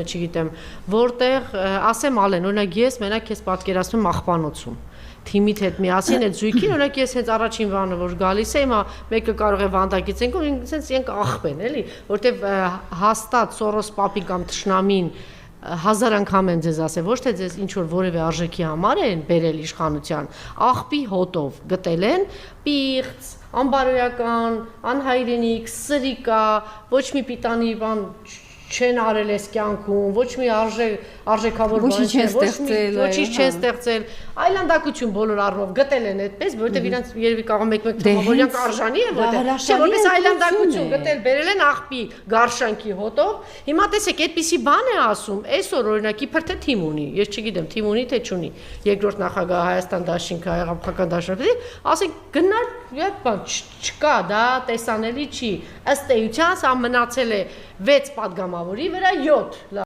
Չգիտեմ, որտեղ ասեմ Ալեն, օրինակ ես մենակ քեզ պատկերացնում եմ աղբանոցում թիմիդ հետ միասին այդ զույգին, օրինակ ես հենց առաջին բանը որ գալիս է, հիմա մեկը կարող է վանդակից ենք ու ինձ ենք աղբեն, էլի, որտեվ հաստատ Սորոս պապի կամ Թշնամին հազար անգամ եմ ձեզ ասել, ոչ թե ձեզ ինչ որ որևէ արժեքի համար են բերել իշխանության, աղբի հոտով գտել են, պիղծ, անբարոյական, անհայրենիք, սրիկա, ոչ մի պիտանի բան չեն արել այս կյանքում, ոչ մի արժեքավոր բան չեն, ոչինչ չեն ստեղծել, այլանդակություն բոլոր առումով գտել են այդպես, որովհետև իրանց երևի կարող մեկ-մեկ թվում որ իրանք արժանի են, որտեղ չէ, որպես այլանդակություն գտել, բերել են աղբի գարշանքի հոտով, հիմա տեսեք, այդպիսի բան է ասում, այսօր օրինակ իբր թե թիմ ունի, ես չգիտեմ, թիմ ունի թե չունի, երկրորդ նախագահ Հայաստան դաշինքը, Հայ-Աղբական դաշնակցություն, ասենք գնալ, բան չկա, դա տեսանելի չի, ըստ էության սա մնացել է 6 պատգամավորի վրա 7